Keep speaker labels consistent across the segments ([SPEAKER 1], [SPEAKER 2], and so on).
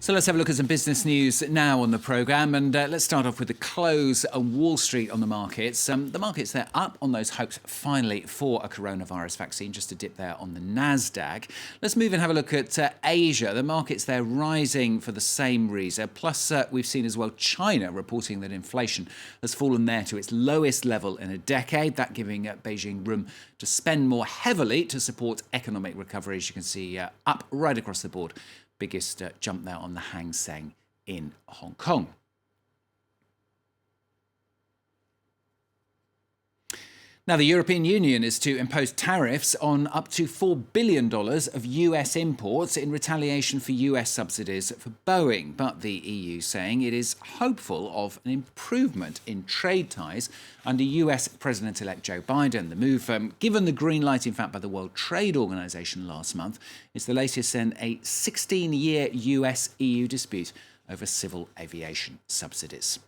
[SPEAKER 1] So let's have a look at some business news now on the programme, and let's start off with the close on Wall Street on the markets. The markets, they're up on those hopes finally for a coronavirus vaccine, just a dip there on the Nasdaq. Let's move and have a look at Asia. The markets, they're rising for the same reason. Plus, we've seen as well China reporting that inflation has fallen there to its lowest level in a decade, that giving Beijing room to spend more heavily to support economic recovery, as you can see, up right across the board. Biggest jump there on the Hang Seng in Hong Kong. Now, the European Union is to impose tariffs on up to $4 billion of US imports in retaliation for US subsidies for Boeing. But the EU saying it is hopeful of an improvement in trade ties under US President-elect Joe Biden. The move, given the green light, in fact, by the World Trade Organization last month, is the latest in a 16-year US-EU dispute over civil aviation subsidies.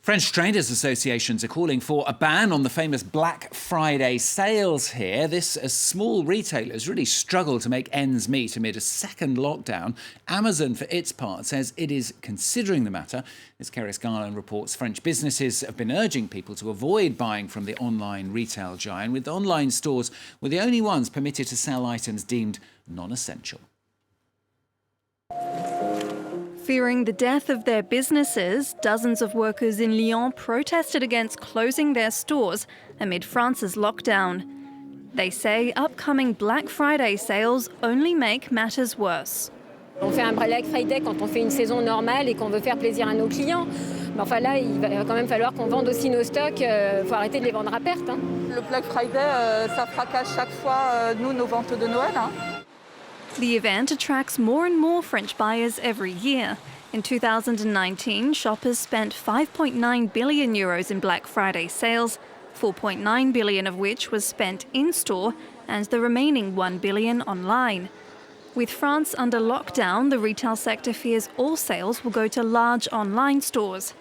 [SPEAKER 1] French traders' associations are calling for a ban on the famous Black Friday sales here. This, as small retailers really struggle to make ends meet amid a second lockdown. Amazon, for its part, says it is considering the matter. As Keris Garland reports, French businesses have been urging people to avoid buying from the online retail giant, with online stores were the only ones permitted to sell items deemed non-essential.
[SPEAKER 2] Fearing the death of their businesses, dozens of workers in Lyon protested against closing their stores amid France's lockdown. They say upcoming Black Friday sales only make matters worse.
[SPEAKER 3] On fait un Black Friday quand on fait une saison normale et qu'on veut faire plaisir à nos clients. Mais enfin là, il va quand même falloir qu'on vende aussi nos stocks. Faut arrêter de les vendre à perte.
[SPEAKER 4] Le Black Friday, ça fracasse chaque fois nos ventes de Noël.
[SPEAKER 2] The event attracts more and more French buyers every year. In 2019, shoppers spent €5.9 billion in Black Friday sales, 4.9 billion of which was spent in-store and the remaining 1 billion online. With France under lockdown, the retail sector fears all sales will go to large online stores.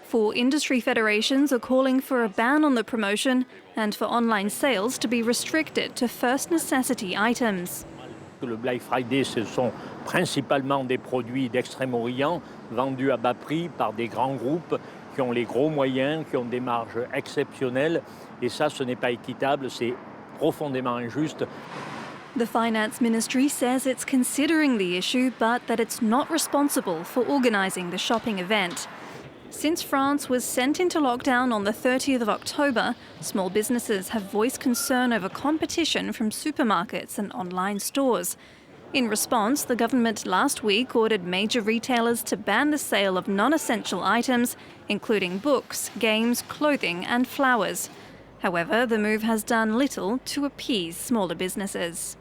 [SPEAKER 2] 4 industry federations are calling for a ban on the promotion and for online sales to be restricted to first necessity items.
[SPEAKER 5] Le Black Friday, ce sont principalement des produits d'Extrême-Orient vendus à bas prix par des grands groupes qui ont les gros moyens, qui ont des marges exceptionnelles. Et ça, ce n'est pas équitable, c'est profondément injuste.
[SPEAKER 2] The Finance Ministry says it's considering the issue, but that it's not responsible for organising the shopping event. Since France was sent into lockdown on the 30th of October, small businesses have voiced concern over competition from supermarkets and online stores. In response, the government last week ordered major retailers to ban the sale of non-essential items, including books, games, clothing and flowers. However, the move has done little to appease smaller businesses.